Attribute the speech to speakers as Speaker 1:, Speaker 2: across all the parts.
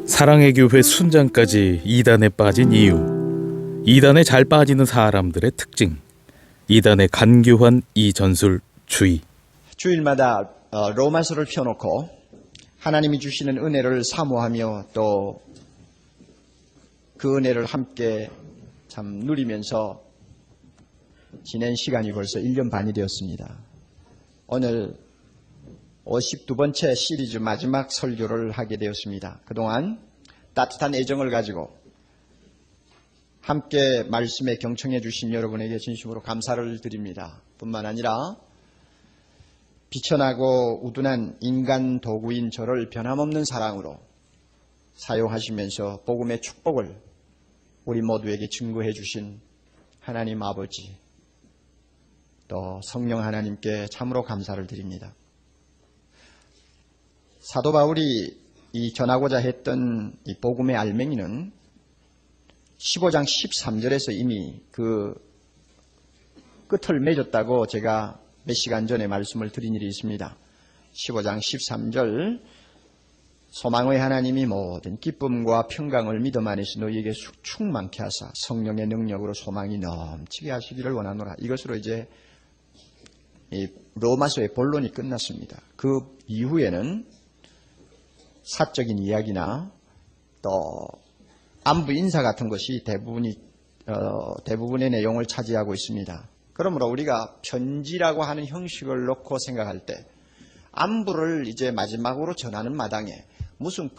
Speaker 1: 사랑의 교회 순장까지 이단에 빠진 이유, 이단에 잘 빠지는 사람들의 특징, 이단의 간교한 이 전술 주의.
Speaker 2: 주일마다 로마서를 펴놓고 하나님이 주시는 은혜를 사모하며 또 그 은혜를 함께 참 누리면서 지낸 시간이 벌써 1년 반이 되었습니다. 오늘 52번째 시리즈 마지막 설교를 하게 되었습니다. 그동안 따뜻한 애정을 가지고 함께 말씀에 경청해 주신 여러분에게 진심으로 감사를 드립니다. 뿐만 아니라 비천하고 우둔한 인간 도구인 저를 변함없는 사랑으로 사용하시면서 복음의 축복을 우리 모두에게 증거해 주신 하나님 아버지 또 성령 하나님께 참으로 감사를 드립니다. 사도 바울이 이 전하고자 했던 이 복음의 알맹이는 15장 13절에서 이미 그 끝을 맺었다고 제가 몇 시간 전에 말씀을 드린 일이 있습니다. 15장 13절 소망의 하나님이 모든 기쁨과 평강을 믿음 안에서 너희에게 충만케 하사 성령의 능력으로 소망이 넘치게 하시기를 원하노라. 이것으로 이제 이 로마서의 본론이 끝났습니다. 그 이후에는 사적인 이야기나 또 안부 인사 같은 것이 대부분의 내용을 차지하고 있습니다. 그러므로 우리가 편지라고 하는 형식을 놓고 생각할 때 안부를 이제 마지막으로 전하는 마당에 무슨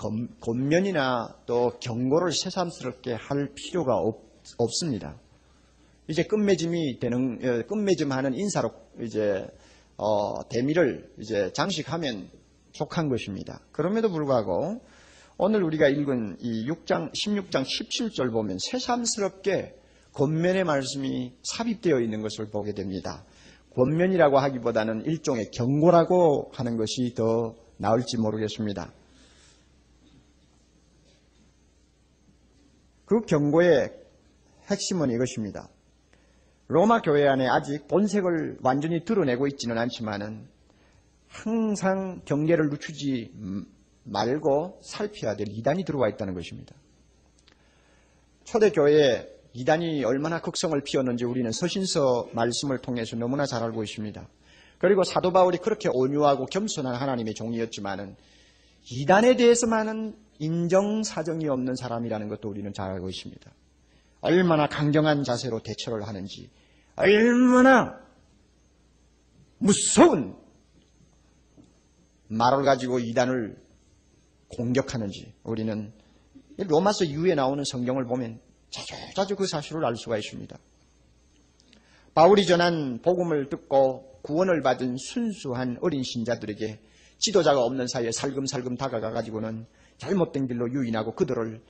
Speaker 2: 권면이나 또 경고를 새삼스럽게 할 필요가 없습니다. 이제 끝맺음하는 인사로 이제 대미를 이제 장식하면 속한 것입니다. 그럼에도 불구하고 오늘 우리가 읽은 이 16장 17절 보면 새삼스럽게 권면의 말씀이 삽입되어 있는 것을 보게 됩니다. 권면이라고 하기보다는 일종의 경고라고 하는 것이 더 나을지 모르겠습니다. 그 경고의 핵심은 이것입니다. 로마 교회 안에 아직 본색을 완전히 드러내고 있지는 않지만은 항상 경계를 늦추지 말고 살펴야 될 이단이 들어와 있다는 것입니다. 초대교회에 이단이 얼마나 극성을 피웠는지 우리는 서신서 말씀을 통해서 너무나 잘 알고 있습니다. 그리고 사도 바울이 그렇게 온유하고 겸손한 하나님의 종이었지만은 이단에 대해서만은 인정사정이 없는 사람이라는 것도 우리는 잘 알고 있습니다. 얼마나 강경한 자세로 대처를 하는지, 얼마나 무서운 말을 가지고 이단을 공격하는지 우리는 로마서 이후에 나오는 성경을 보면 자주 그 사실을 알 수가 있습니다. 바울이 전한 복음을 듣고 구원을 받은 순수한 어린 신자들에게 지도자가 없는 사이에 살금살금 다가가 가지고는 잘못된 길로 유인하고 그들을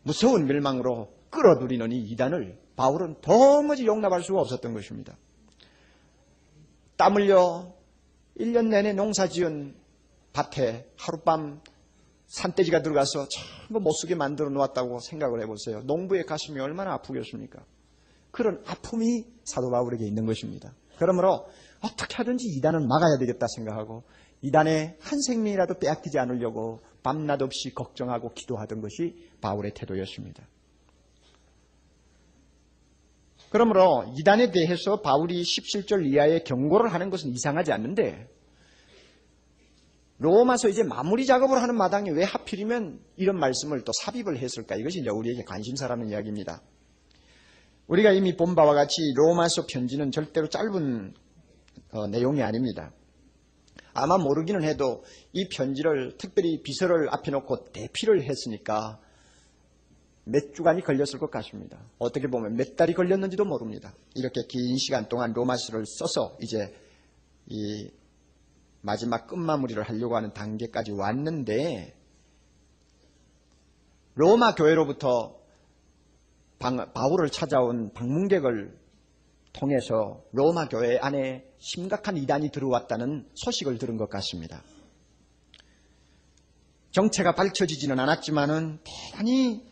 Speaker 2: 무서운 멸망으로 끌어들이는 이 이단을 바울은 도무지 용납할 수가 없었던 것입니다. 땀 흘려 1년 내내 농사지은 밭에 하룻밤 산돼지가 들어가서 전부 못쓰게 만들어 놓았다고 생각을 해보세요. 농부의 가슴이 얼마나 아프겠습니까? 그런 아픔이 사도 바울에게 있는 것입니다. 그러므로 어떻게 하든지 이단은 막아야 되겠다 생각하고 이단의 한 생명이라도 빼앗기지 않으려고 밤낮 없이 걱정하고 기도하던 것이 바울의 태도였습니다. 그러므로 이단에 대해서 바울이 17절 이하의 경고를 하는 것은 이상하지 않는데 로마서 이제 마무리 작업을 하는 마당에 왜 하필이면 이런 말씀을 또 삽입을 했을까? 이것이 이제 우리에게 관심사라는 이야기입니다. 우리가 이미 본 바와 같이 로마서 편지는 절대로 짧은 내용이 아닙니다. 아마 모르기는 해도 이 편지를 특별히 비서를 앞에 놓고 대피를 했으니까 몇 주간이 걸렸을 것 같습니다. 어떻게 보면 몇 달이 걸렸는지도 모릅니다. 이렇게 긴 시간 동안 로마서를 써서 이제 이 마지막 끝마무리를 하려고 하는 단계까지 왔는데 로마 교회로부터 바울을 찾아온 방문객을 통해서 로마 교회 안에 심각한 이단이 들어왔다는 소식을 들은 것 같습니다. 정체가 밝혀지지는 않았지만은 대단히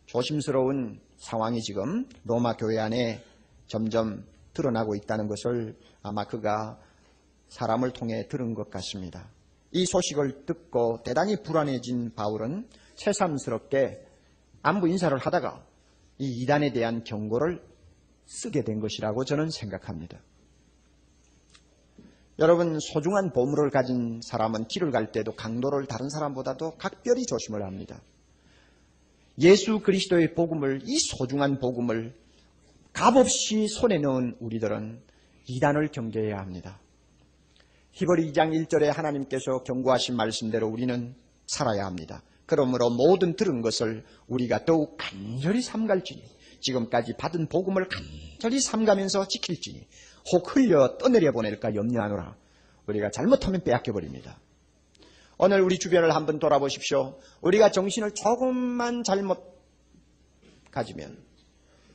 Speaker 2: 조심스러운 상황이 지금 로마 교회 안에 점점 드러나고 있다는 것을 아마 그가 사람을 통해 들은 것 같습니다. 이 소식을 듣고 대단히 불안해진 바울은 새삼스럽게 안부 인사를 하다가 이 이단에 대한 경고를 쓰게 된 것이라고 저는 생각합니다. 여러분, 소중한 보물을 가진 사람은 길을 갈 때도 강도를 다른 사람보다도 각별히 조심을 합니다. 예수 그리스도의 복음을, 이 소중한 복음을 값없이 손에 넣은 우리들은 이단을 경계해야 합니다. 히브리 2장 1절에 하나님께서 경고하신 말씀대로 우리는 살아야 합니다. 그러므로 모든 들은 것을 우리가 더욱 간절히 삼갈지니, 지금까지 받은 복음을 간절히 삼가면서 지킬지니 혹 흘려 떠내려 보낼까 염려하노라. 우리가 잘못하면 빼앗겨버립니다. 오늘 우리 주변을 한번 돌아보십시오. 우리가 정신을 조금만 잘못 가지면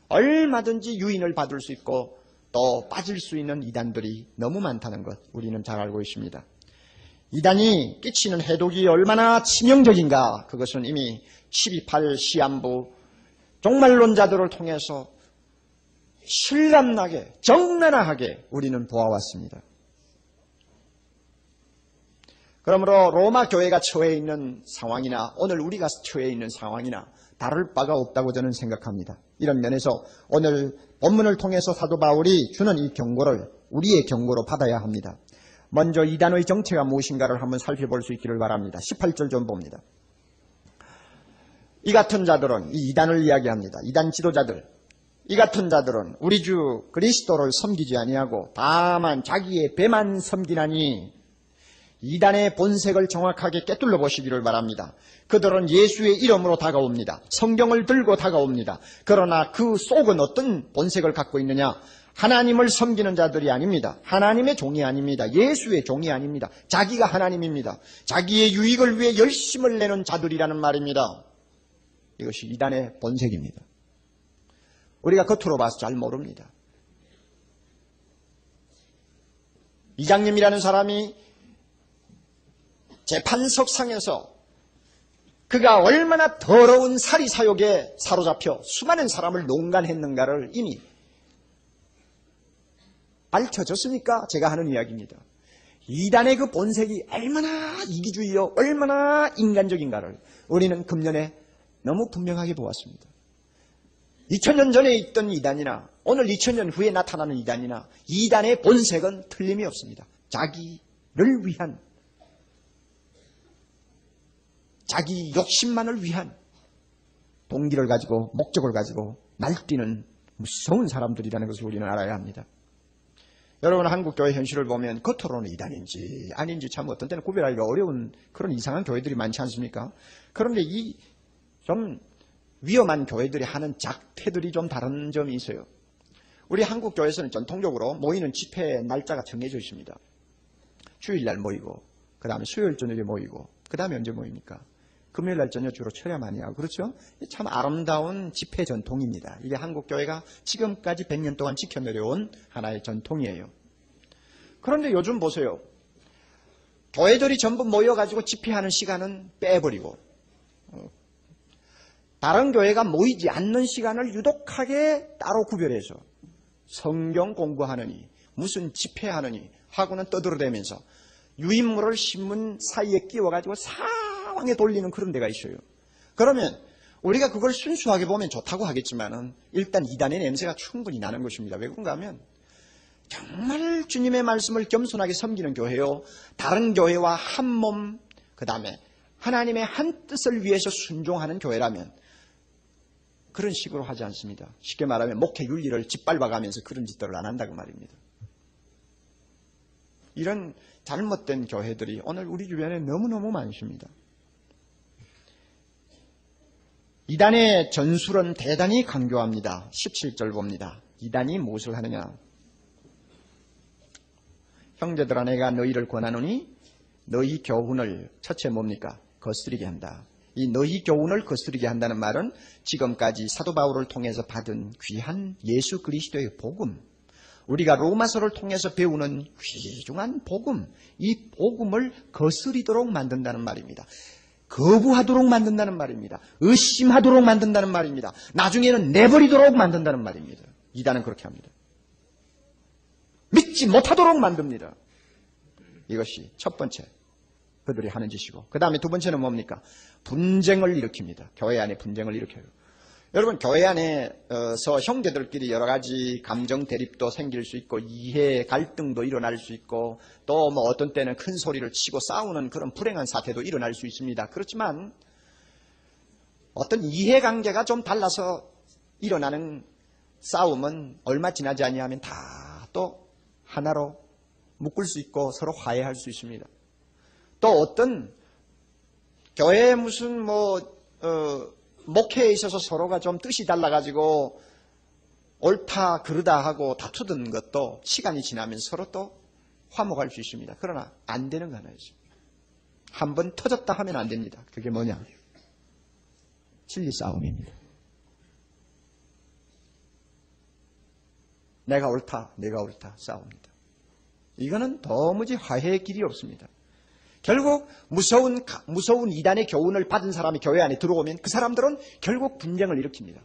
Speaker 2: 얼마든지 유인을 받을 수 있고 또 빠질 수 있는 이단들이 너무 많다는 것 우리는 잘 알고 있습니다. 이단이 끼치는 해독이 얼마나 치명적인가, 그것은 이미 12.8 시한부 종말론자들을 통해서 실감나게 적나라하게 우리는 보아왔습니다. 그러므로 로마 교회가 처해 있는 상황이나 오늘 우리가 처해 있는 상황이나 다를 바가 없다고 저는 생각합니다. 이런 면에서 오늘 본문을 통해서 사도 바울이 주는 이 경고를 우리의 경고로 받아야 합니다. 먼저 이단의 정체가 무엇인가를 한번 살펴볼 수 있기를 바랍니다. 18절 좀 봅니다. 이 같은 자들은, 이 이단을 이야기합니다. 이단 지도자들, 이 같은 자들은 우리 주 그리스도를 섬기지 아니하고 다만 자기의 배만 섬기나니, 이단의 본색을 정확하게 꿰뚫러 보시기를 바랍니다. 그들은 예수의 이름으로 다가옵니다. 성경을 들고 다가옵니다. 그러나 그 속은 어떤 본색을 갖고 있느냐? 하나님을 섬기는 자들이 아닙니다. 하나님의 종이 아닙니다. 예수의 종이 아닙니다. 자기가 하나님입니다. 자기의 유익을 위해 열심을 내는 자들이라는 말입니다. 이것이 이단의 본색입니다. 우리가 겉으로 봐서 잘 모릅니다. 이장님이라는 사람이 재판석상에서 그가 얼마나 더러운 사리사욕에 사로잡혀 수많은 사람을 농간했는가를 이미 밝혀졌으니까 제가 하는 이야기입니다. 이단의 그 본색이 얼마나 이기주의요, 얼마나 인간적인가를 우리는 금년에 너무 분명하게 보았습니다. 2000년 전에 있던 이단이나 오늘 2000년 후에 나타나는 이단이나 이단의 본색은 틀림이 없습니다. 자기를 위한, 자기 욕심만을 위한 동기를 가지고 목적을 가지고 날뛰는 무서운 사람들이라는 것을 우리는 알아야 합니다. 여러분, 한국교회 현실을 보면 겉으로는 이단인지 아닌지 참 어떤 때는 구별하기가 어려운 그런 이상한 교회들이 많지 않습니까? 그런데 이 좀 위험한 교회들이 하는 작태들이 좀 다른 점이 있어요. 우리 한국교회에서는 전통적으로 모이는 집회 날짜가 정해져 있습니다. 주일날 모이고, 그 다음에 수요일 저녁에 모이고, 그 다음에 언제 모입니까? 금요일날 저녁 주로 철야 많이 하고, 그렇죠? 참 아름다운 집회 전통입니다. 이게 한국교회가 지금까지 100년 동안 지켜내려온 하나의 전통이에요. 그런데 요즘 보세요. 교회들이 전부 모여가지고 집회하는 시간은 빼버리고, 다른 교회가 모이지 않는 시간을 유독하게 따로 구별해서 성경 공부하느니 무슨 집회하느니 하고는 떠들어대면서 유인물을 신문 사이에 끼워가지고 사방에 돌리는 그런 데가 있어요. 그러면 우리가 그걸 순수하게 보면 좋다고 하겠지만은 일단 이단의 냄새가 충분히 나는 것입니다. 왜 그런가 하면 정말 주님의 말씀을 겸손하게 섬기는 교회요, 다른 교회와 한 몸, 그 다음에 하나님의 한 뜻을 위해서 순종하는 교회라면 그런 식으로 하지 않습니다. 쉽게 말하면 목회 윤리를 짓밟아가면서 그런 짓들을 안 한다고 말입니다. 이런 잘못된 교회들이 오늘 우리 주변에 너무너무 많습니다. 이단의 전술은 대단히 강교합니다. 17절 봅니다. 이단이 무엇을 하느냐? 형제들아, 내가 너희를 권하노니 너희 교훈을, 첫째 뭡니까? 거스르게 한다. 이 너희 교훈을 거스르게 한다는 말은 지금까지 사도 바울을 통해서 받은 귀한 예수 그리스도의 복음, 우리가 로마서를 통해서 배우는 귀중한 복음, 이 복음을 거스리도록 만든다는 말입니다. 거부하도록 만든다는 말입니다. 의심하도록 만든다는 말입니다. 나중에는 내버리도록 만든다는 말입니다. 이단은 그렇게 합니다. 믿지 못하도록 만듭니다. 이것이 첫 번째 그들이 하는 짓이고, 그 다음에 두 번째는 뭡니까? 분쟁을 일으킵니다. 교회 안에 분쟁을 일으켜요. 여러분, 교회 안에서 형제들끼리 여러 가지 감정 대립도 생길 수 있고, 이해 갈등도 일어날 수 있고, 또 뭐 어떤 때는 큰 소리를 치고 싸우는 그런 불행한 사태도 일어날 수 있습니다. 그렇지만 어떤 이해관계가 좀 달라서 일어나는 싸움은 얼마 지나지 아니하면 다 또 하나로 묶을 수 있고 서로 화해할 수 있습니다. 또 어떤 교회에 무슨 목회에 있어서 서로가 좀 뜻이 달라가지고 옳다 그르다 하고 다투던 것도 시간이 지나면 서로 또 화목할 수 있습니다. 그러나 안 되는 거 하나 있습니다. 한번 터졌다 하면 안 됩니다. 그게 뭐냐? 진리 싸움입니다. 내가 옳다, 내가 옳다 싸웁니다. 이거는 도무지 화해의 길이 없습니다. 결국 무서운 이단의 교훈을 받은 사람이 교회 안에 들어오면 그 사람들은 결국 분쟁을 일으킵니다.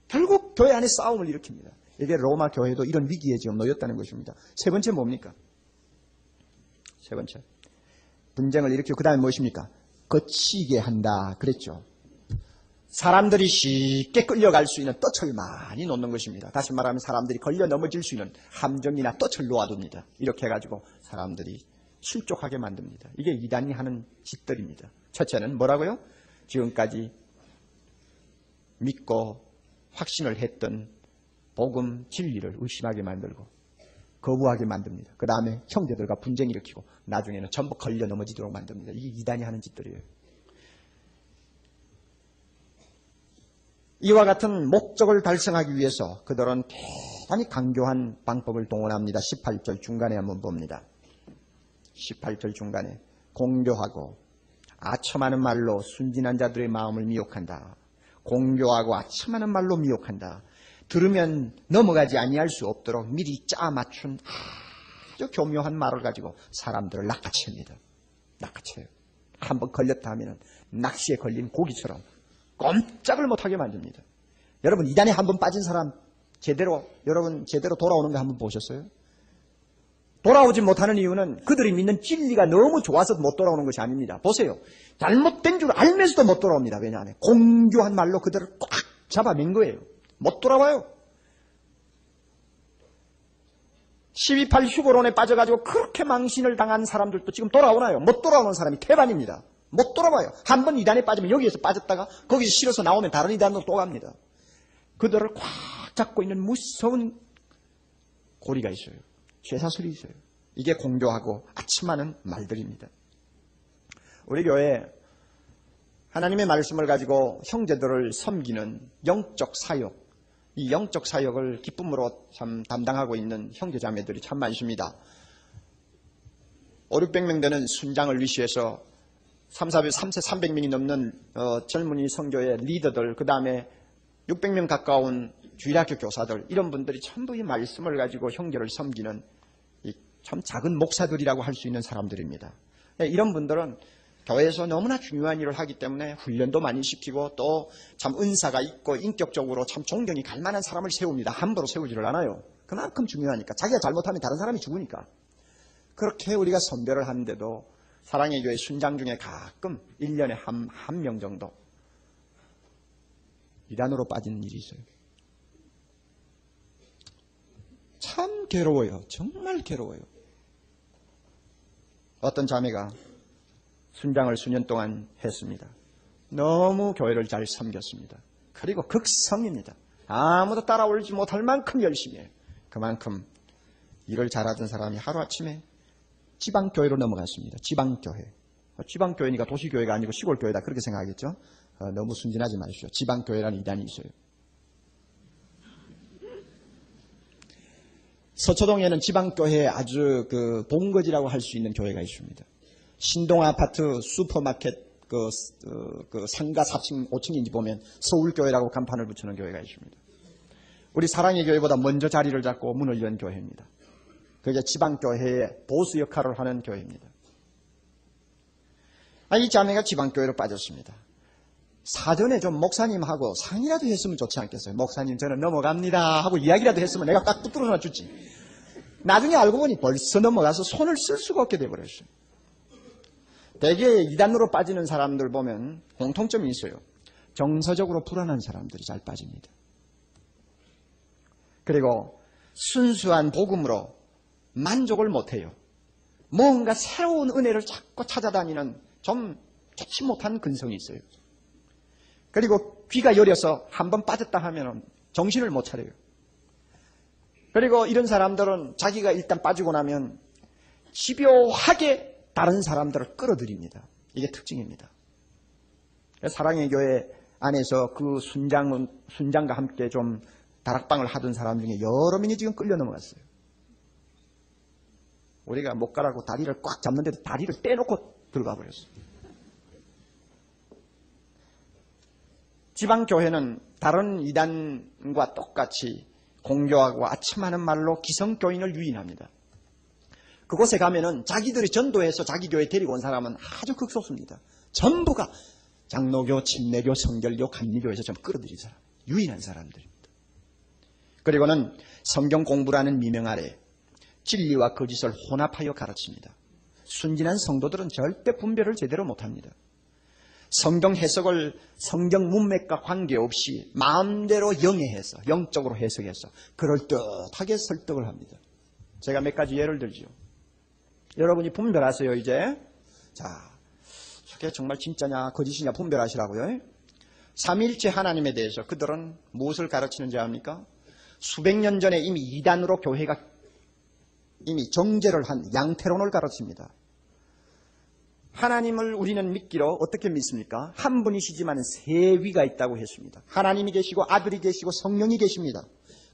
Speaker 2: 결국 교회 안에 싸움을 일으킵니다. 이게 로마 교회도 이런 위기에 지금 놓였다는 것입니다. 세 번째 뭡니까? 세 번째, 분쟁을 일으키고 그 다음에 무엇입니까? 거치게 한다 그랬죠. 사람들이 쉽게 끌려갈 수 있는 덫을 많이 놓는 것입니다. 다시 말하면 사람들이 걸려 넘어질 수 있는 함정이나 덫을 놓아둡니다. 이렇게 해가지고 사람들이 실족하게 만듭니다. 이게 이단이 하는 짓들입니다. 첫째는 뭐라고요? 지금까지 믿고 확신을 했던 복음 진리를 의심하게 만들고 거부하게 만듭니다. 그 다음에 형제들과 분쟁 일으키고 나중에는 전부 걸려 넘어지도록 만듭니다. 이게 이단이 하는 짓들이에요. 이와 같은 목적을 달성하기 위해서 그들은 대단히 강교한 방법을 동원합니다. 18절 중간에 한번 봅니다. 18절 중간에 공교하고 아첨하는 말로 순진한 자들의 마음을 미혹한다. 공교하고 아첨하는 말로 미혹한다. 들으면 넘어가지 아니할 수 없도록 미리 짜 맞춘 아주 교묘한 말을 가지고 사람들을 낚아챕니다. 낚아채요. 한번 걸렸다 하면 낚시에 걸린 고기처럼 꼼짝을 못하게 만듭니다. 여러분, 이단에 한번 빠진 사람 여러분 제대로 돌아오는 거 한번 보셨어요? 돌아오지 못하는 이유는 그들이 믿는 진리가 너무 좋아서 못 돌아오는 것이 아닙니다. 보세요. 잘못된 줄 알면서도 못 돌아옵니다. 왜냐하면 공교한 말로 그들을 꽉 잡아맨 거예요. 못 돌아와요. 12.8 휴거론에 빠져가지고 그렇게 망신을 당한 사람들도 지금 돌아오나요? 못 돌아오는 사람이 태반입니다. 못 돌아와요. 한번 이단에 빠지면 여기에서 빠졌다가 거기서 실어서 나오면 다른 이단으로 또 갑니다. 그들을 꽉 잡고 있는 무서운 고리가 있어요. 쇠사슬이 있어요. 이게 공교하고 아첨하는 말들입니다. 우리 교회 하나님의 말씀을 가지고 형제들을 섬기는 영적 사역, 이 영적 사역을 기쁨으로 참 담당하고 있는 형제자매들이 참 많습니다. 500~600명 되는 순장을 위시해서 300명이 넘는 젊은이 선교의 리더들, 그 다음에 600명 가까운 주일학교 교사들, 이런 분들이 전부 이 말씀을 가지고 형제를 섬기는 참 작은 목사들이라고 할 수 있는 사람들입니다. 이런 분들은 교회에서 너무나 중요한 일을 하기 때문에 훈련도 많이 시키고 또 참 은사가 있고 인격적으로 참 존경이 갈 만한 사람을 세웁니다. 함부로 세우지를 않아요. 그만큼 중요하니까. 자기가 잘못하면 다른 사람이 죽으니까. 그렇게 우리가 선별을 하는데도 사랑의 교회 순장 중에 가끔 1년에 한 명 정도 이단으로 빠지는 일이 있어요. 참 괴로워요. 정말 괴로워요. 어떤 자매가 순장을 수년 동안 했습니다. 너무 교회를 잘 섬겼습니다. 그리고 극성입니다. 아무도 따라올지 못할 만큼 열심히 해요. 그만큼 일을 잘하던 사람이 하루아침에 지방교회로 넘어갔습니다. 지방교회. 지방교회니까 도시교회가 아니고 시골교회다 그렇게 생각하겠죠. 너무 순진하지 마십시오. 지방교회라는 이단이 있어요. 서초동에는 지방교회에 아주 본거지라고 할 수 있는 교회가 있습니다. 신동아파트 슈퍼마켓 상가 4층, 5층인지 보면 서울교회라고 간판을 붙이는 교회가 있습니다. 우리 사랑의 교회보다 먼저 자리를 잡고 문을 연 교회입니다. 그게 지방교회의 보수 역할을 하는 교회입니다. 이 자매가 지방교회로 빠졌습니다. 사전에 좀 목사님하고 상의라도 했으면 좋지 않겠어요? 목사님 저는 넘어갑니다 하고 이야기라도 했으면 내가 딱 붙들어 놔주지. 나중에 알고 보니 벌써 넘어가서 손을 쓸 수가 없게 돼버렸어요. 대개 이단으로 빠지는 사람들 보면 공통점이 있어요. 정서적으로 불안한 사람들이 잘 빠집니다. 그리고 순수한 복음으로 만족을 못해요. 뭔가 새로운 은혜를 자꾸 찾아다니는 좀 좋지 못한 근성이 있어요. 그리고 귀가 여려서 한번 빠졌다 하면 정신을 못 차려요. 그리고 이런 사람들은 자기가 일단 빠지고 나면 집요하게 다른 사람들을 끌어들입니다. 이게 특징입니다. 사랑의 교회 안에서 그 순장과 함께 좀 다락방을 하던 사람 중에 여러 명이 지금 끌려 넘어갔어요. 우리가 못 가라고 다리를 꽉 잡는데도 다리를 떼놓고 들어가 버렸어요. 지방교회는 다른 이단과 똑같이 공교하고 아첨하는 말로 기성교인을 유인합니다. 그곳에 가면은 자기들이 전도해서 자기 교회 데리고 온 사람은 아주 극소수입니다. 전부가 장로교, 침례교, 성결교, 감리교에서 좀 끌어들인 사람, 유인한 사람들입니다. 그리고는 성경 공부라는 미명 아래 진리와 거짓을 혼합하여 가르칩니다. 순진한 성도들은 절대 분별을 제대로 못합니다. 성경 해석을 성경 문맥과 관계없이 마음대로 영해해서, 영적으로 해석해서 그럴듯하게 설득을 합니다. 제가 몇 가지 예를 들지요. 여러분이 분별하세요, 이제. 자, 저게 정말 진짜냐, 거짓이냐 분별하시라고요. 삼위일체 하나님에 대해서 그들은 무엇을 가르치는지 압니까? 수백 년 전에 이미 이단으로 교회가 이미 정죄를 한 양태론을 가르칩니다. 하나님을 우리는 믿기로 어떻게 믿습니까? 한 분이시지만 세 위가 있다고 했습니다. 하나님이 계시고 아들이 계시고 성령이 계십니다.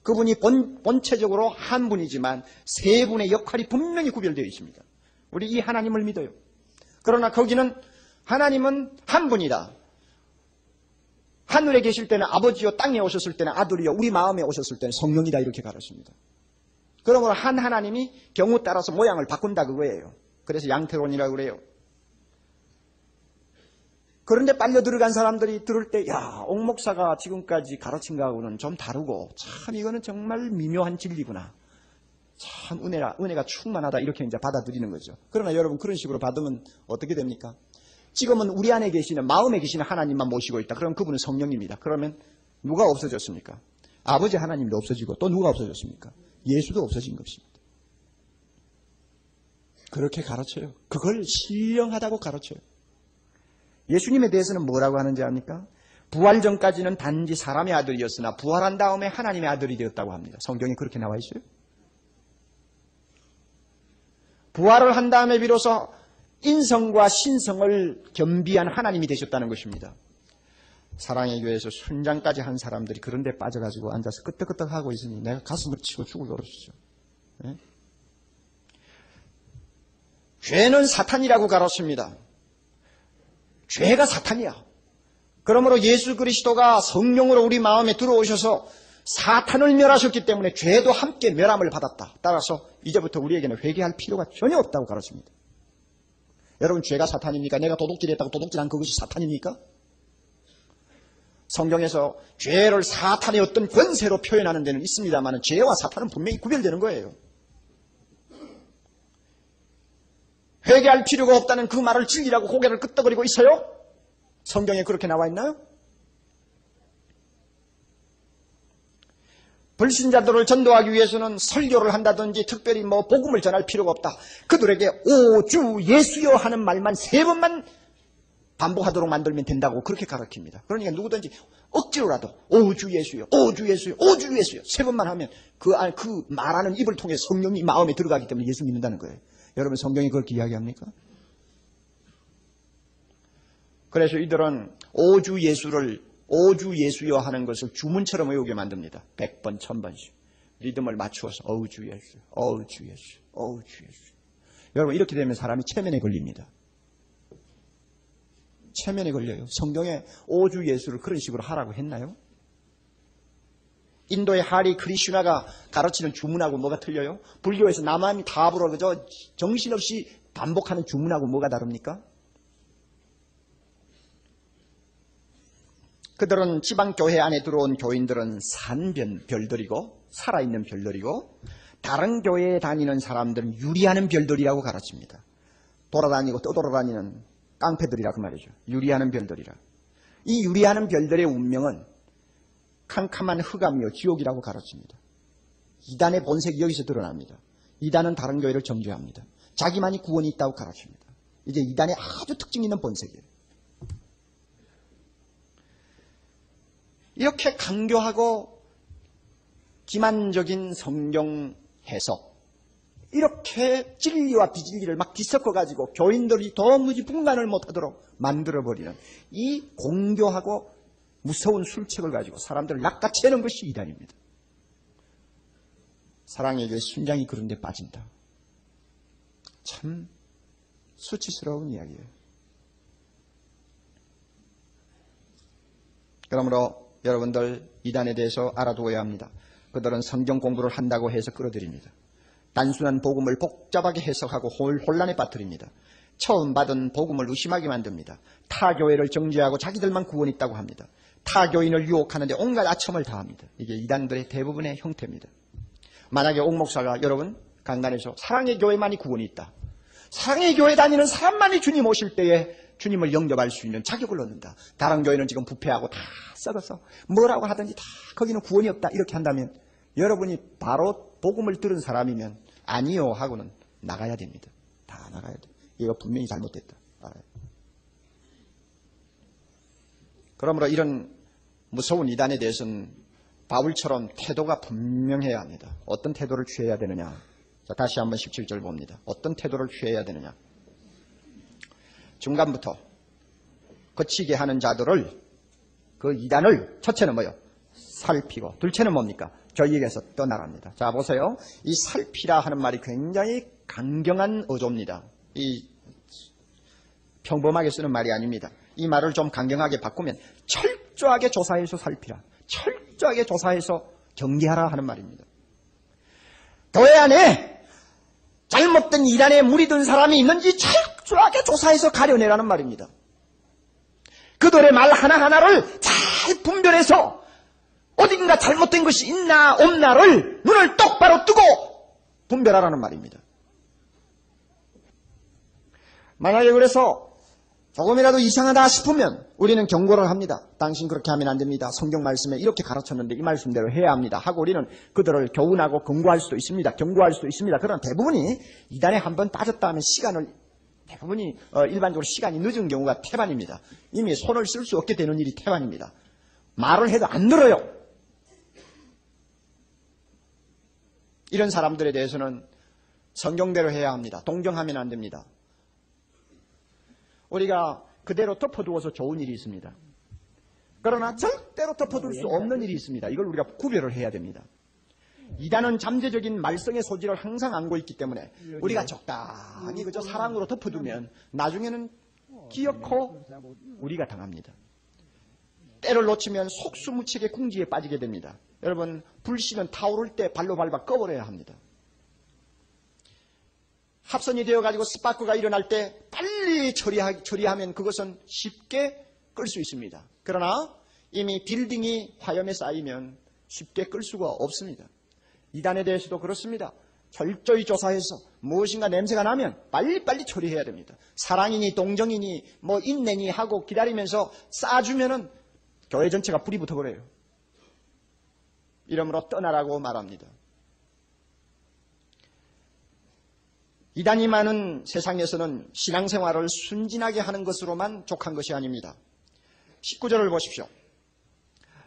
Speaker 2: 그분이 본체적으로 한 분이지만 세 분의 역할이 분명히 구별되어 있습니다. 우리 이 하나님을 믿어요. 그러나 거기는 하나님은 한 분이다. 하늘에 계실 때는 아버지요, 땅에 오셨을 때는 아들이요, 우리 마음에 오셨을 때는 성령이다, 이렇게 가르칩니다. 그러므로 한 하나님이 경우 따라서 모양을 바꾼다, 그거예요. 그래서 양태론이라고 그래요. 그런데 빨려 들어간 사람들이 들을 때, 야, 옥 목사가 지금까지 가르친 거하고는 좀 다르고, 참 이거는 정말 미묘한 진리구나. 참 은혜가 충만하다, 이렇게 이제 받아들이는 거죠. 그러나 여러분, 그런 식으로 받으면 어떻게 됩니까? 지금은 우리 안에 계시는, 마음에 계시는 하나님만 모시고 있다. 그럼 그분은 성령입니다. 그러면 누가 없어졌습니까? 아버지 하나님도 없어지고, 또 누가 없어졌습니까? 예수도 없어진 것입니다. 그렇게 가르쳐요. 그걸 신령하다고 가르쳐요. 예수님에 대해서는 뭐라고 하는지 압니까? 부활 전까지는 단지 사람의 아들이었으나 부활한 다음에 하나님의 아들이 되었다고 합니다. 성경에 그렇게 나와 있어요. 부활을 한 다음에 비로소 인성과 신성을 겸비한 하나님이 되셨다는 것입니다. 사랑의 교회에서 순장까지 한 사람들이 그런 데 빠져가지고 앉아서 끄떡끄떡 하고 있으니 내가 가슴을 치고 죽을 노릇이죠. 네? 죄는 사탄이라고 가르칩니다. 죄가 사탄이야. 그러므로 예수 그리스도가 성령으로 우리 마음에 들어오셔서 사탄을 멸하셨기 때문에 죄도 함께 멸함을 받았다. 따라서 이제부터 우리에게는 회개할 필요가 전혀 없다고 가르칩니다. 여러분, 죄가 사탄입니까? 내가 도둑질했다고 도둑질한 그것이 사탄입니까? 성경에서 죄를 사탄의 어떤 권세로 표현하는 데는 있습니다만 죄와 사탄은 분명히 구별되는 거예요. 회개할 필요가 없다는 그 말을 진리라고 고개를 끄덕거리고 있어요? 성경에 그렇게 나와 있나요? 불신자들을 전도하기 위해서는 설교를 한다든지 특별히 복음을 전할 필요가 없다. 그들에게 오 주 예수여 하는 말만 3번만 반복하도록 만들면 된다고 그렇게 가르칩니다. 그러니까 누구든지 억지로라도 오 주 예수여, 오 주 예수여, 오 주 예수여 3번만 하면 그 말하는 입을 통해 성령이 마음에 들어가기 때문에 예수 믿는다는 거예요. 여러분, 성경이 그렇게 이야기합니까? 그래서 이들은 오주 예수여 하는 것을 주문처럼 외우게 만듭니다. 100번, 1000번씩. 리듬을 맞추어서 어우주 예수, 어우주 예수, 어우주 예수. 여러분, 이렇게 되면 사람이 체면에 걸립니다. 체면에 걸려요. 성경에 오주 예수를 그런 식으로 하라고 했나요? 인도의 하리 크리슈나가 가르치는 주문하고 뭐가 틀려요? 불교에서 남함이 답으로 그저 정신없이 반복하는 주문하고 뭐가 다릅니까? 그들은 지방교회 안에 들어온 교인들은 산 별들이고 살아있는 별들이고 다른 교회에 다니는 사람들은 유리하는 별들이라고 가르칩니다. 돌아다니고 떠돌아다니는 깡패들이라 그 말이죠. 유리하는 별들이라. 이 유리하는 별들의 운명은 캄캄한 흑암이요 지옥이라고 가르칩니다. 이단의 본색이 여기서 드러납니다. 이단은 다른 교회를 정죄합니다. 자기만이 구원이 있다고 가르칩니다. 이게 이단의 아주 특징 있는 본색이에요. 이렇게 강교하고 기만적인 성경 해석, 이렇게 진리와 비진리를 막 뒤섞어가지고 교인들이 도무지 분간을 못하도록 만들어버리는 이 공교하고 무서운 술책을 가지고 사람들을 낚아채는 것이 이단입니다. 사랑의 교회 순장이 그런 데 빠진다. 참 수치스러운 이야기예요. 그러므로 여러분들 이단에 대해서 알아두어야 합니다. 그들은 성경 공부를 한다고 해서 끌어들입니다. 단순한 복음을 복잡하게 해석하고 혼란에 빠뜨립니다. 처음 받은 복음을 의심하게 만듭니다. 타 교회를 정죄하고 자기들만 구원이 있다고 합니다. 타 교인을 유혹하는데 온갖 아첨을 다합니다. 이게 이단들의 대부분의 형태입니다. 만약에 옥 목사가 여러분 강단에서 사랑의 교회만이 구원이 있다. 사랑의 교회 다니는 사람만이 주님 오실 때에 주님을 영접할 수 있는 자격을 얻는다. 다른 교회는 지금 부패하고 다 썩어서 뭐라고 하든지 다 거기는 구원이 없다. 이렇게 한다면 여러분이 바로 복음을 들은 사람이면 아니요 하고는 나가야 됩니다. 다 나가야 돼. 이거 분명히 잘못됐다. 알아요. 그러므로 이런 무서운 이단에 대해서는 바울처럼 태도가 분명해야 합니다. 어떤 태도를 취해야 되느냐. 자, 다시 한번 17절 봅니다. 어떤 태도를 취해야 되느냐. 중간부터 거치게 하는 자들을, 그 이단을 첫째는 뭐요? 살피고, 둘째는 뭡니까? 저희에게서 떠나갑니다. 자, 보세요. 이 살피라 하는 말이 굉장히 강경한 어조입니다. 이 평범하게 쓰는 말이 아닙니다. 이 말을 좀 강경하게 바꾸면 철저하게 조사해서 살피라. 철저하게 조사해서 경계하라 하는 말입니다. 교회 안에 잘못된 이단에 물이 든 사람이 있는지 철저하게 조사해서 가려내라는 말입니다. 그들의 말 하나하나를 잘 분별해서 어딘가 잘못된 것이 있나 없나를 눈을 똑바로 뜨고 분별하라는 말입니다. 만약에 그래서 조금이라도 이상하다 싶으면 우리는 경고를 합니다. 당신 그렇게 하면 안 됩니다. 성경 말씀에 이렇게 가르쳤는데 이 말씀대로 해야 합니다. 하고 우리는 그들을 교훈하고 권고할 수도 있습니다. 경고할 수도 있습니다. 그러나 대부분이 이단에 한번 빠졌다 하면 대부분이 일반적으로 시간이 늦은 경우가 태반입니다. 이미 손을 쓸 수 없게 되는 일이 태반입니다. 말을 해도 안 들어요. 이런 사람들에 대해서는 성경대로 해야 합니다. 동정하면 안 됩니다. 우리가 그대로 덮어두어서 좋은 일이 있습니다. 그러나 절대로 덮어둘 수 없는 일이 있습니다. 이걸 우리가 구별을 해야 됩니다. 이단은 잠재적인 말썽의 소지를 항상 안고 있기 때문에 우리가 적당히 그저 사랑으로 덮어두면 나중에는 기어코 우리가 당합니다. 때를 놓치면 속수무책의 궁지에 빠지게 됩니다. 여러분, 불씨는 타오를 때 발로 밟아 꺼버려야 합니다. 합선이 되어가지고 스파크가 일어날 때 빨리 처리하면 그것은 쉽게 끌 수 있습니다. 그러나 이미 빌딩이 화염에 쌓이면 쉽게 끌 수가 없습니다. 이단에 대해서도 그렇습니다. 철저히 조사해서 무엇인가 냄새가 나면 빨리빨리 처리해야 됩니다. 사랑이니 동정이니 뭐 인내니 하고 기다리면서 쌓아주면은 교회 전체가 불이 붙어버려요. 이러므로 떠나라고 말합니다. 이단이 많은 세상에서는 신앙생활을 순진하게 하는 것으로만 족한 것이 아닙니다. 19절을 보십시오.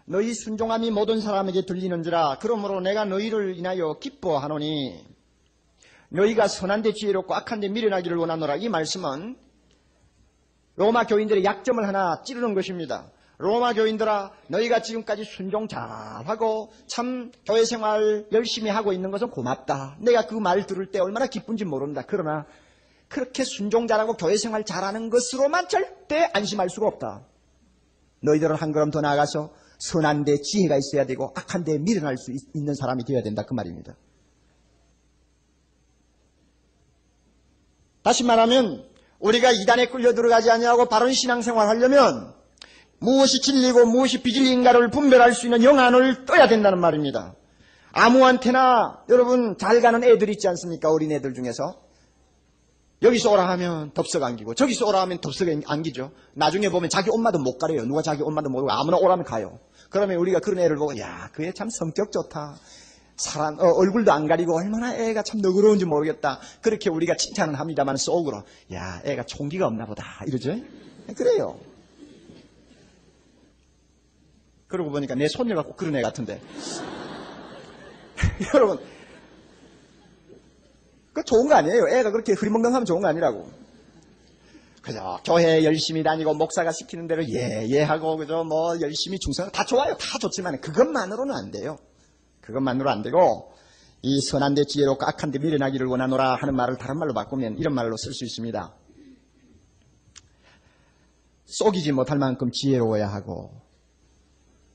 Speaker 2: 너희 순종함이 모든 사람에게 들리는지라 그러므로 내가 너희를 인하여 기뻐하노니 너희가 선한 데 지혜롭고 악한 데 미련하기를 원하노라. 이 말씀은 로마 교인들의 약점을 하나 찌르는 것입니다. 로마 교인들아, 너희가 지금까지 순종 잘하고 참 교회 생활 열심히 하고 있는 것은 고맙다. 내가 그 말 들을 때 얼마나 기쁜지 모른다. 그러나 그렇게 순종 잘하고 교회 생활 잘하는 것으로만 절대 안심할 수가 없다. 너희들은 한 걸음 더 나아가서 선한 데 지혜가 있어야 되고 악한 데 미련할 수 있는 사람이 되어야 된다. 그 말입니다. 다시 말하면 우리가 이단에 끌려 들어가지 아니하고 바른 신앙생활 하려면 무엇이 진리고 무엇이 비진리인가를 분별할 수 있는 영안을 떠야 된다는 말입니다. 아무한테나 여러분 잘 가는 애들 있지 않습니까? 어린애들 중에서 여기서 오라 하면 덥석 안기고 저기서 오라 하면 덥석 안기죠. 나중에 보면 자기 엄마도 못 가려요. 누가 자기 엄마도 못 가고 아무나 오라면 가요. 그러면 우리가 그런 애를 보고 야, 그 애 참 성격 좋다. 사람 얼굴도 안 가리고 얼마나 애가 참 너그러운지 모르겠다. 그렇게 우리가 칭찬은 합니다만 속으로 야, 애가 총기가 없나 보다 이러죠. 그래요. 그러고 보니까 내 손녀가 꼭 그런 애 같은데. 여러분, 그 좋은 거 아니에요. 애가 그렇게 흐리멍덩하면 좋은 거 아니라고. 그죠? 교회 열심히 다니고 목사가 시키는 대로 예 하고 그죠? 뭐 열심히 충성 다 좋아요. 다 좋지만 그것만으로는 안 돼요. 그것만으로 안 되고 이 선한데 지혜롭고 악한데 미련하기를 원하노라 하는 말을 다른 말로 바꾸면 이런 말로 쓸 수 있습니다. 속이지 못할 만큼 지혜로워야 하고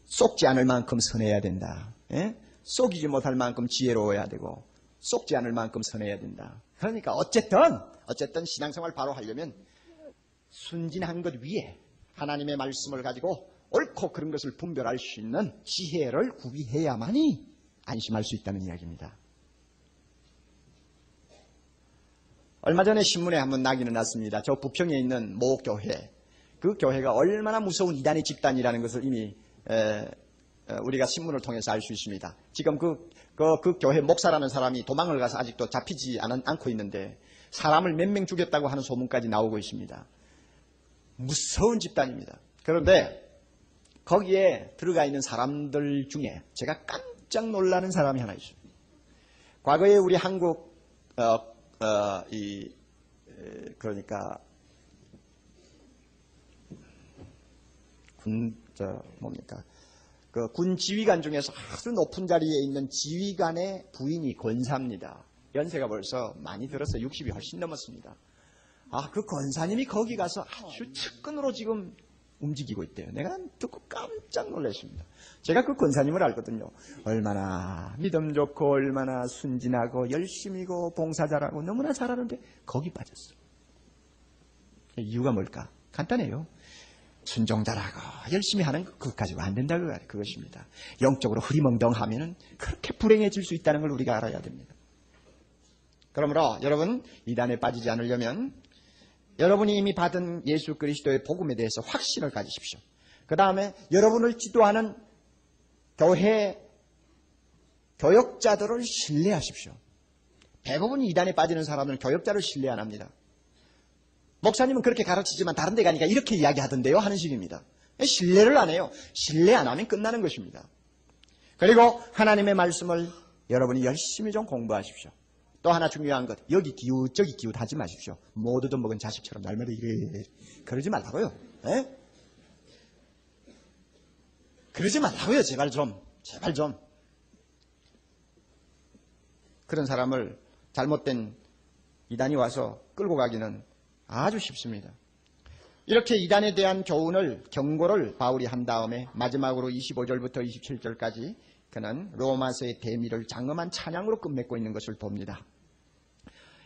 Speaker 2: 속지 않을 만큼 선해야 된다. 예? 속이지 못할 만큼 지혜로워야 되고 속지 않을 만큼 선해야 된다. 그러니까 어쨌든 신앙생활 바로 하려면 순진한 것 위에 하나님의 말씀을 가지고 옳고 그런 것을 분별할 수 있는 지혜를 구비해야만이 안심할 수 있다는 이야기입니다. 얼마 전에 신문에 한번 낙인을 났습니다. 저 부평에 있는 모 교회. 그 교회가 얼마나 무서운 이단의 집단이라는 것을 이미 우리가 신문을 통해서 알 수 있습니다. 지금 그 교회 목사라는 사람이 도망을 가서 아직도 잡히지 않고 있는데 사람을 몇 명 죽였다고 하는 소문까지 나오고 있습니다. 무서운 집단입니다. 그런데 거기에 들어가 있는 사람들 중에 제가 깜짝 놀라는 사람이 하나 있습니다. 과거에 우리 한국 그러니까 군 지휘관 중에서 아주 높은 자리에 있는 지휘관의 부인이 권사입니다. 연세가 벌써 많이 들어서 60이 훨씬 넘었습니다. 그 권사님이 거기 가서 아주 측근으로 지금 움직이고 있대요. 내가 듣고 깜짝 놀랐습니다. 제가 그 권사님을 알거든요. 얼마나 믿음 좋고 얼마나 순진하고 열심히고 봉사 잘하고 너무나 잘하는데 거기 빠졌어. 이유가 뭘까? 간단해요. 순종 잘하고 열심히 하는 것 가지고 안 된다 그것입니다. 영적으로 흐리멍덩하면 그렇게 불행해질 수 있다는 걸 우리가 알아야 됩니다. 그러므로 여러분 이단에 빠지지 않으려면 여러분이 이미 받은 예수 그리스도의 복음에 대해서 확신을 가지십시오. 그 다음에 여러분을 지도하는 교회 교역자들을 신뢰하십시오. 대부분 이단에 빠지는 사람들은 교역자를 신뢰 안 합니다. 목사님은 그렇게 가르치지만 다른 데 가니까 이렇게 이야기하던데요 하는 식입니다. 신뢰를 안 해요. 신뢰 안 하면 끝나는 것입니다. 그리고 하나님의 말씀을 여러분이 열심히 좀 공부하십시오. 또 하나 중요한 것, 여기 기웃 저기 기웃 하지 마십시오. 못 얻어먹은 자식처럼 날마다 이래 그러지 말라고요. 에? 그러지 말라고요. 제발 좀. 그런 사람을 잘못된 이단이 와서 끌고 가기는 아주 쉽습니다. 이렇게 이단에 대한 경고를 바울이 한 다음에 마지막으로 25절부터 27절까지 그는 로마서의 대미를 장엄한 찬양으로 끝맺고 있는 것을 봅니다.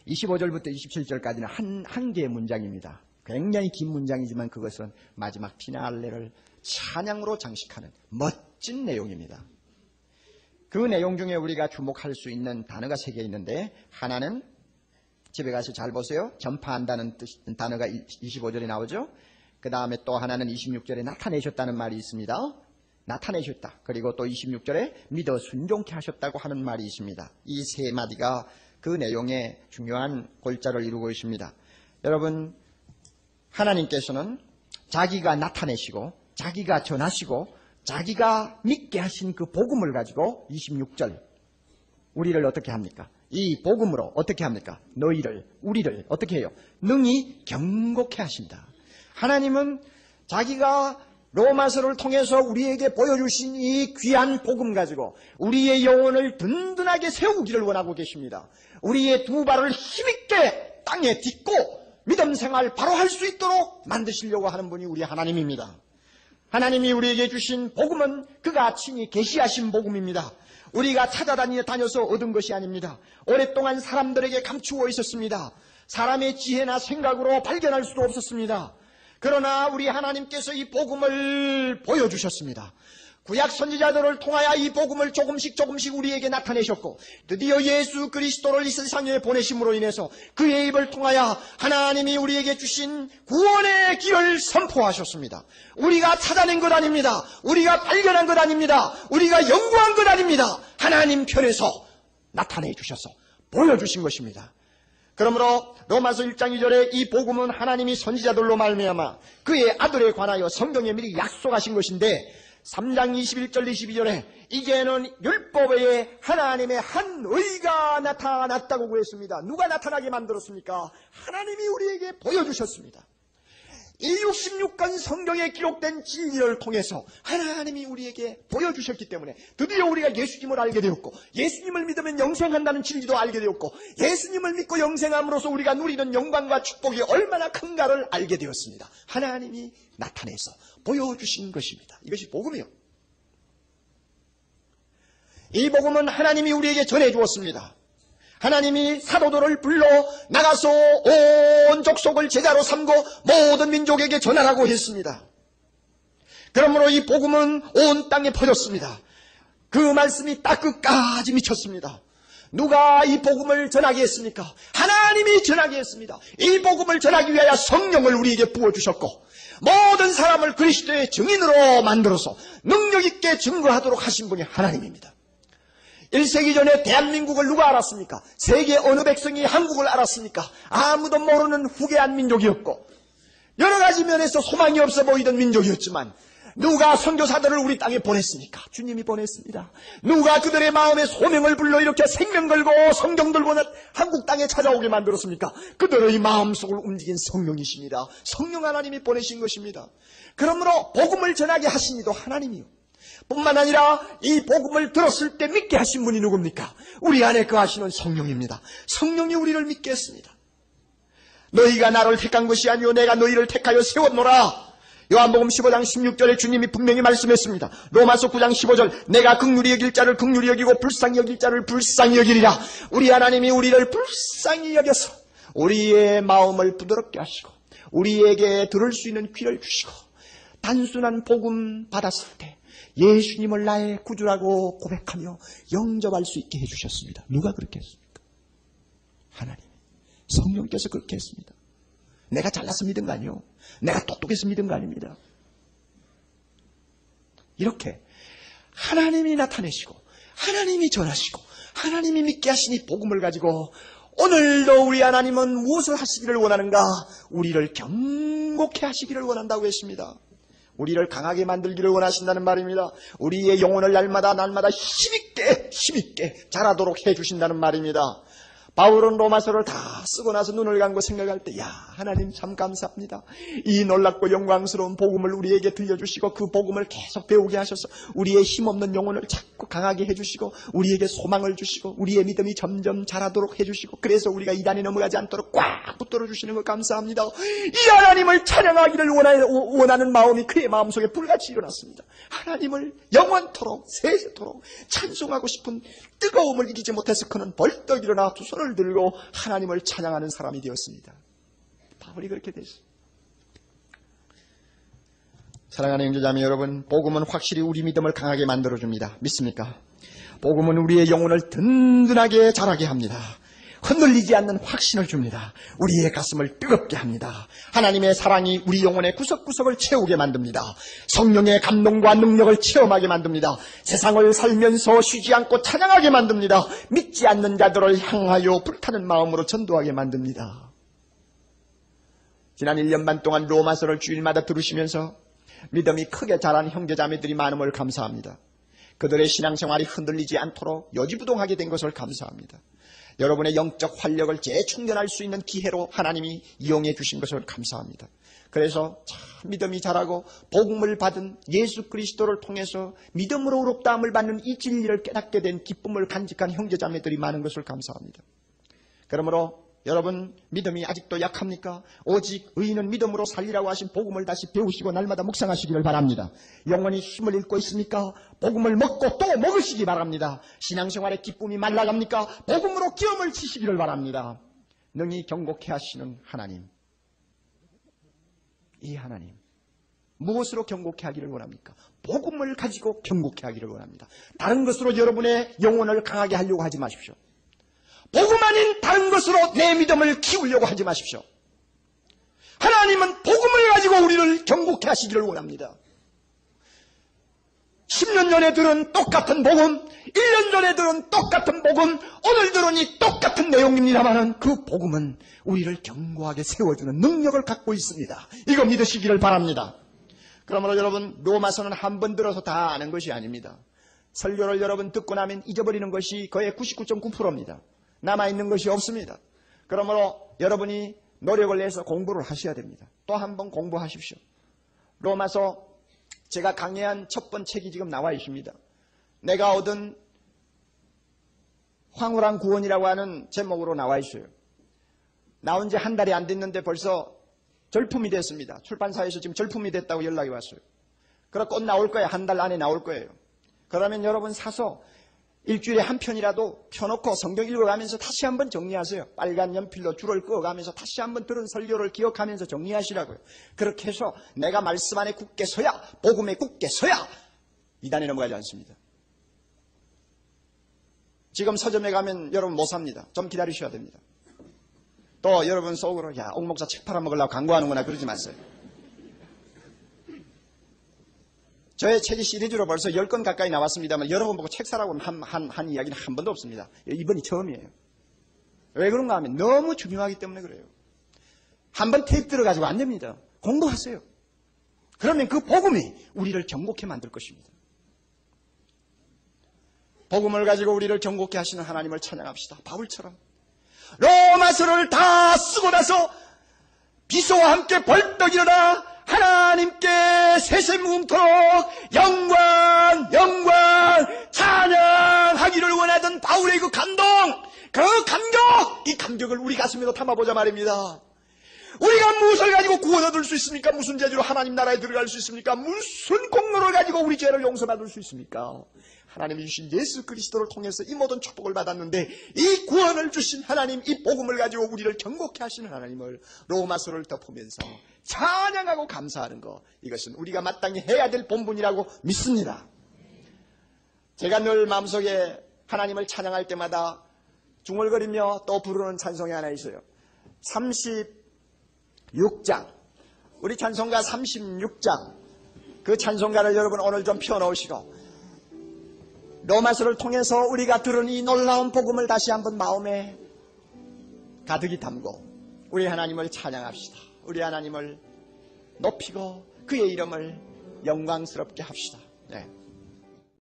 Speaker 2: 25절부터 27절까지는 한 개의 문장입니다. 굉장히 긴 문장이지만 그것은 마지막 피날레를 찬양으로 장식하는 멋진 내용입니다. 그 내용 중에 우리가 주목할 수 있는 단어가 3개 있는데 하나는 집에 가서 잘 보세요. 전파한다는 단어가 25절에 나오죠. 그 다음에 또 하나는 26절에 나타내셨다는 말이 있습니다. 나타내셨다. 그리고 또 26절에 믿어 순종케 하셨다고 하는 말이 있습니다. 이 3마디가 그 내용의 중요한 골자를 이루고 있습니다. 여러분, 하나님께서는 자기가 나타내시고 자기가 전하시고 자기가 믿게 하신 그 복음을 가지고 26절 우리를 어떻게 합니까? 이 복음으로 어떻게 합니까? 우리를 어떻게 해요? 능히 경고케 하신다. 하나님은 자기가 로마서를 통해서 우리에게 보여주신 이 귀한 복음 가지고 우리의 영혼을 든든하게 세우기를 원하고 계십니다. 우리의 두 발을 힘있게 땅에 딛고 믿음 생활 바로 할 수 있도록 만드시려고 하는 분이 우리 하나님입니다. 하나님이 우리에게 주신 복음은 그가 친히 계시하신 복음입니다. 우리가 찾아다녀서 얻은 것이 아닙니다. 오랫동안 사람들에게 감추어 있었습니다. 사람의 지혜나 생각으로 발견할 수도 없었습니다. 그러나 우리 하나님께서 이 복음을 보여주셨습니다. 구약 선지자들을 통하여 이 복음을 조금씩 우리에게 나타내셨고 드디어 예수 그리스도를 이 세상에 보내심으로 인해서 그의 입을 통하여 하나님이 우리에게 주신 구원의 길을 선포하셨습니다. 우리가 찾아낸 것 아닙니다. 우리가 발견한 것 아닙니다. 우리가 연구한 것 아닙니다. 하나님 편에서 나타내 주셔서 보여주신 것입니다. 그러므로 로마서 1장 2절에 이 복음은 하나님이 선지자들로 말미암아 그의 아들에 관하여 성경에 미리 약속하신 것인데 3장 21절 22절에 이제는 율법에 하나님의 한 의가 나타났다고 그랬습니다. 누가 나타나게 만들었습니까? 하나님이 우리에게 보여주셨습니다. 이 66권 성경에 기록된 진리를 통해서 하나님이 우리에게 보여주셨기 때문에 드디어 우리가 예수님을 알게 되었고 예수님을 믿으면 영생한다는 진리도 알게 되었고 예수님을 믿고 영생함으로써 우리가 누리는 영광과 축복이 얼마나 큰가를 알게 되었습니다. 하나님이 나타내서 보여주신 것입니다. 이것이 복음이요. 이 복음은 하나님이 우리에게 전해주었습니다. 하나님이 사도들을 불러 나가서 온 족속을 제자로 삼고 모든 민족에게 전하라고 했습니다. 그러므로 이 복음은 온 땅에 퍼졌습니다. 그 말씀이 딱 끝까지 미쳤습니다. 누가 이 복음을 전하게 했습니까? 하나님이 전하게 했습니다. 이 복음을 전하기 위하여 성령을 우리에게 부어주셨고 모든 사람을 그리스도의 증인으로 만들어서 능력 있게 증거하도록 하신 분이 하나님입니다. 1세기 전에 대한민국을 누가 알았습니까? 세계 어느 백성이 한국을 알았습니까? 아무도 모르는 후계한 민족이었고 여러 가지 면에서 소망이 없어 보이던 민족이었지만 누가 선교사들을 우리 땅에 보냈습니까? 주님이 보냈습니다. 누가 그들의 마음에 소명을 불러일으켜 생명 걸고 성경 들고 한국 땅에 찾아오게 만들었습니까? 그들의 마음속을 움직인 성령이십니다. 성령 하나님이 보내신 것입니다. 그러므로 복음을 전하게 하신 이도 하나님이요. 뿐만 아니라 이 복음을 들었을 때 믿게 하신 분이 누굽니까? 우리 안에 거하시는 성령입니다. 성령이 우리를 믿게 했습니다. 너희가 나를 택한 것이 아니요 내가 너희를 택하여 세웠노라. 요한복음 15장 16절에 주님이 분명히 말씀했습니다. 로마서 9장 15절 내가 긍휼히 여길 자를 긍휼히 여기고 불쌍히 여길 자를 불쌍히 여기리라. 우리 하나님이 우리를 불쌍히 여겨서 우리의 마음을 부드럽게 하시고 우리에게 들을 수 있는 귀를 주시고 단순한 복음 받았을 때 예수님을 나의 구주라고 고백하며 영접할 수 있게 해주셨습니다. 누가 그렇게 했습니까? 하나님. 성령께서 그렇게 했습니다. 내가 잘나서 믿은 거 아니요. 내가 똑똑해서 믿은 거 아닙니다. 이렇게 하나님이 나타내시고 하나님이 전하시고 하나님이 믿게 하신 이 복음을 가지고 오늘도 우리 하나님은 무엇을 하시기를 원하는가? 우리를 경고케 하시기를 원한다고 했습니다. 우리를 강하게 만들기를 원하신다는 말입니다. 우리의 영혼을 날마다 힘있게 자라도록 해주신다는 말입니다. 바울은 로마서를 다 쓰고 나서 눈을 감고 생각할 때, 야, 하나님 참 감사합니다. 이 놀랍고 영광스러운 복음을 우리에게 들려주시고 그 복음을 계속 배우게 하셔서 우리의 힘없는 영혼을 자꾸 강하게 해주시고 우리에게 소망을 주시고 우리의 믿음이 점점 자라도록 해주시고 그래서 우리가 이단에 넘어가지 않도록 꽉 붙들어 주시는 거 감사합니다. 이 하나님을 찬양하기를 원하는 마음이 그의 마음속에 불같이 일어났습니다. 하나님을 영원토록 세세토록 찬송하고 싶은 뜨거움을 이기지 못해서 그는 벌떡 일어나 두 손을 들고 하나님을 찬양하는 사람이 되었습니다. 바울이 그렇게 됐어요. 사랑하는 형제자매 여러분, 복음은 확실히 우리 믿음을 강하게 만들어줍니다. 믿습니까? 복음은 우리의 영혼을 든든하게 자라게 합니다. 흔들리지 않는 확신을 줍니다. 우리의 가슴을 뜨겁게 합니다. 하나님의 사랑이 우리 영혼의 구석구석을 채우게 만듭니다. 성령의 감동과 능력을 체험하게 만듭니다. 세상을 살면서 쉬지 않고 찬양하게 만듭니다. 믿지 않는 자들을 향하여 불타는 마음으로 전도하게 만듭니다. 지난 1년 반 동안 로마서를 주일마다 들으시면서 믿음이 크게 자란 형제자매들이 많음을 감사합니다. 그들의 신앙생활이 흔들리지 않도록 여지부동하게 된 것을 감사합니다. 여러분의 영적 활력을 재충전할 수 있는 기회로 하나님이 이용해 주신 것을 감사합니다. 그래서 참 믿음이 자라고 복음을 받은 예수 그리스도를 통해서 믿음으로 의롭다함을 받는 이 진리를 깨닫게 된 기쁨을 간직한 형제자매들이 많은 것을 감사합니다. 그러므로 여러분 믿음이 아직도 약합니까? 오직 의인은 믿음으로 살리라고 하신 복음을 다시 배우시고 날마다 묵상하시기를 바랍니다. 영원히 힘을 잃고 있습니까? 복음을 먹고 또 먹으시기 바랍니다. 신앙생활의 기쁨이 말라갑니까? 복음으로 기염을 치시기를 바랍니다. 능히 경고케 하시는 하나님, 이 하나님, 무엇으로 경고케 하기를 원합니까? 복음을 가지고 경고케 하기를 원합니다. 다른 것으로 여러분의 영혼을 강하게 하려고 하지 마십시오. 복음 아닌 다른 것으로 내 믿음을 키우려고 하지 마십시오. 하나님은 복음을 가지고 우리를 경고케 하시기를 원합니다. 10년 전에 들은 똑같은 복음, 1년 전에 들은 똑같은 복음, 오늘 들으니 똑같은 내용입니다만 그 복음은 우리를 견고하게 세워주는 능력을 갖고 있습니다. 이거 믿으시기를 바랍니다. 그러므로 여러분, 로마서는 한 번 들어서 다 아는 것이 아닙니다. 설교를 여러분 듣고 나면 잊어버리는 것이 거의 99.9%입니다. 남아있는 것이 없습니다. 그러므로 여러분이 노력을 내서 공부를 하셔야 됩니다. 또 한 번 공부하십시오. 로마서 제가 강의한 첫 번 책이 지금 나와 있습니다. 내가 얻은 황홀한 구원이라고 하는 제목으로 나와 있어요. 나온 지 한 달이 안 됐는데 벌써 절품이 됐습니다. 출판사에서 지금 절품이 됐다고 연락이 왔어요. 그럼 곧 나올 거예요. 한 달 안에 나올 거예요. 그러면 여러분 사서 일주일에 한 편이라도 펴놓고 성경 읽어가면서 다시 한번 정리하세요. 빨간 연필로 줄을 그어가면서 다시 한번 들은 설교를 기억하면서 정리하시라고요. 그렇게 해서 내가 말씀 안에 굳게 서야, 복음에 굳게 서야 이단에 넘어가지 않습니다. 지금 서점에 가면 여러분 못 삽니다. 좀 기다리셔야 됩니다. 또 여러분 속으로 야, 옥 목사 책 팔아먹으려고 광고하는구나 그러지 마세요. 저의 책이 시리즈로 벌써 10권 가까이 나왔습니다만 여러분 보고 책 사라고 한 이야기는 한 번도 없습니다. 이번이 처음이에요. 왜 그런가 하면 너무 중요하기 때문에 그래요. 한번 테이프 들어가지고 안 됩니다. 공부하세요. 그러면 그 복음이 우리를 경고케 만들 것입니다. 복음을 가지고 우리를 경고케 하시는 하나님을 찬양합시다. 바울처럼 로마서를 다 쓰고 나서 비소와 함께 벌떡 일어나 하나님께 세세무음토록 영광 찬양하기를 원하던 바울의 그 감동, 그 감격, 이 감격을 우리 가슴에도 담아보자 말입니다. 우리가 무엇을 가지고 구원 얻을 수 있습니까? 무슨 재주로 하나님 나라에 들어갈 수 있습니까? 무슨 공로를 가지고 우리 죄를 용서받을 수 있습니까? 하나님이 주신 예수 그리스도를 통해서 이 모든 축복을 받았는데 이 구원을 주신 하나님, 이 복음을 가지고 우리를 경고케 하시는 하나님을 로마서를 덮으면서 찬양하고 감사하는 것, 이것은 우리가 마땅히 해야 될 본분이라고 믿습니다. 제가 늘 마음속에 하나님을 찬양할 때마다 중얼거리며 또 부르는 찬송이 하나 있어요. 36장, 우리 찬송가 36장, 그 찬송가를 여러분 오늘 좀 펴놓으시고 로마서를 통해서 우리가 들은 이 놀라운 복음을 다시 한번 마음에 가득히 담고 우리 하나님을 찬양합시다. 우리 하나님을 높이고 그의 이름을 영광스럽게 합시다. 네.